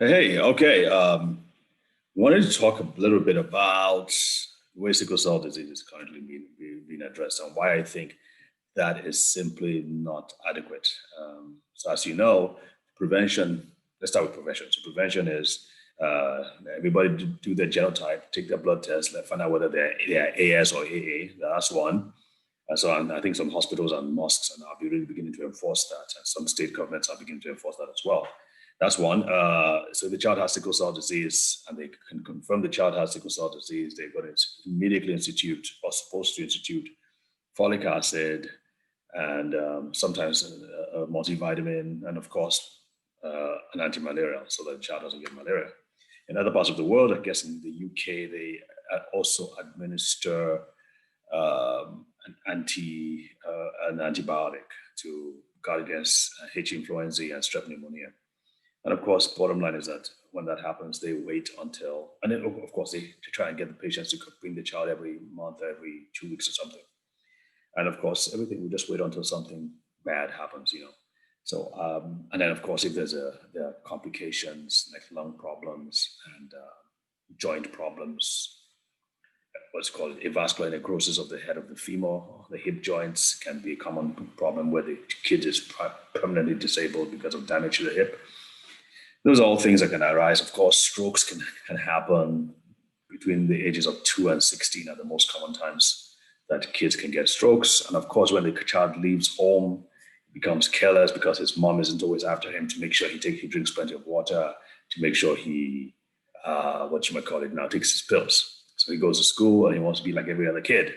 Hey, okay. Wanted to talk a little bit about the way sickle cell disease is currently being addressed and why I think that is simply not adequate. So, as you know, prevention, let's start with prevention. So, prevention is everybody do their genotype, take their blood test, find out whether they're AS or AA. That's one. I think some hospitals and mosques are now really beginning to enforce that, and some state governments are beginning to enforce that as well. That's one. So the child has sickle cell disease, and they can confirm the child has sickle cell disease. They're going to immediately institute, or supposed to institute, folic acid, and sometimes a multivitamin, and of course, an anti-malarial, so that the child doesn't get malaria. In other parts of the world, I guess in the UK, they also administer an antibiotic to guard against H. influenzae and strep pneumonia. And of course, bottom line is that when that happens, they wait until, and then of course they try and get the patients to bring the child every month, every 2 weeks or something. And of course, everything we just wait until something bad happens. So, and then of course, if there are complications like lung problems and joint problems, what's called avascular necrosis of the head of the femur, the hip joints can be a common problem where the kid is permanently disabled because of damage to the hip. Those are all things that can arise. Of course, strokes can happen between the ages of 2 and 16 are the most common times that kids can get strokes. And of course, when the child leaves home, he becomes careless because his mom isn't always after him to make sure he drinks plenty of water, to make sure he, takes his pills. So he goes to school and he wants to be like every other kid.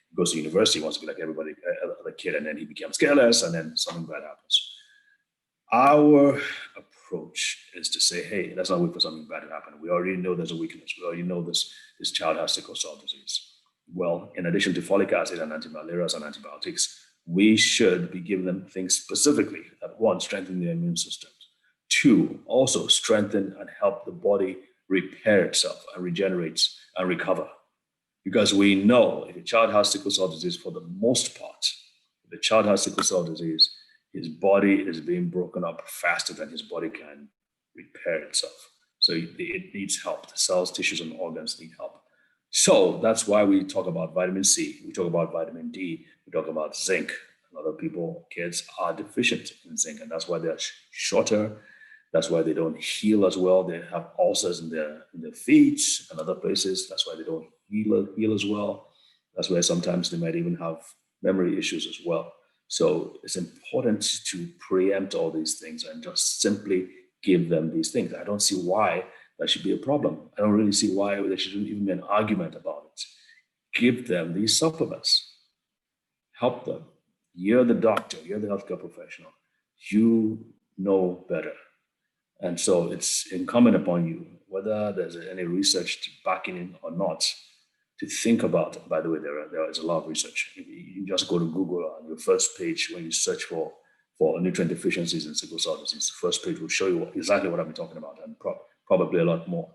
He goes to university, he wants to be like everybody other kid, and then he becomes careless, and then something bad happens. Our approach is to say, hey, let's not wait for something bad to happen. We already know there's a weakness. We already know this child has sickle cell disease. Well, in addition to folic acid and antimalarials and antibiotics, we should be giving them things specifically that, one, strengthen the immune system. Two, also strengthen and help the body repair itself and regenerate and recover. Because we know if a child has sickle cell disease, for the most part, if the child has sickle cell disease, his body is being broken up faster than his body can repair itself. So it needs help. The cells, tissues, and organs need help. So that's why we talk about vitamin C. We talk about vitamin D. We talk about zinc. A lot of kids are deficient in zinc, and that's why they're shorter. That's why they don't heal as well. They have ulcers in their feet and other places. That's why they don't heal as well. That's why sometimes they might even have memory issues as well. So it's important to preempt all these things and just simply give them these things. I don't see why that should be a problem. I don't really see why there shouldn't even be an argument about it. Give them these supplements. Help them. You're the doctor. You're the healthcare professional. You know better. And so it's incumbent upon you, whether there's any research backing it or not, to think about. By the way, there is a lot of research. You just go to Google on your first page when you search for nutrient deficiencies in sickle cell disease. The first page will show you exactly what I'm talking about, and probably a lot more.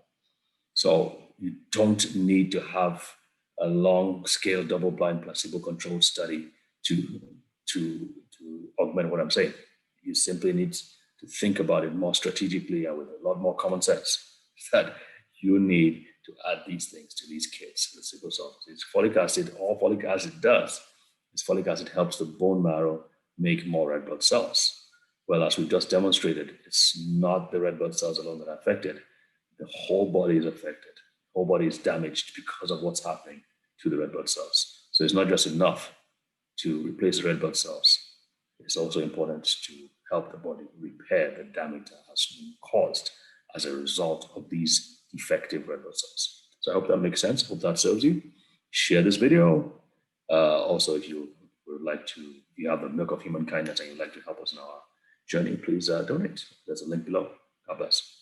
So you don't need to have a long-scale, double-blind, placebo-controlled study to augment what I'm saying. You simply need to think about it more strategically and with a lot more common sense, that you need to add these things to these kids with sickle cell disease. Folic acid, all folic acid does is folic acid helps the bone marrow make more red blood cells. Well, as we've just demonstrated, it's not the red blood cells alone that are affected. The whole body is affected. The whole body is damaged because of what's happening to the red blood cells. So it's not just enough to replace the red blood cells. It's also important to help the body repair the damage that has been caused as a result of these defective red blood cells. So I hope that makes sense. Hope that serves you. Share this video. Also, if you would like to, if you have the milk of human kindness and you'd like to help us in our journey, please donate. There's a link below. God bless.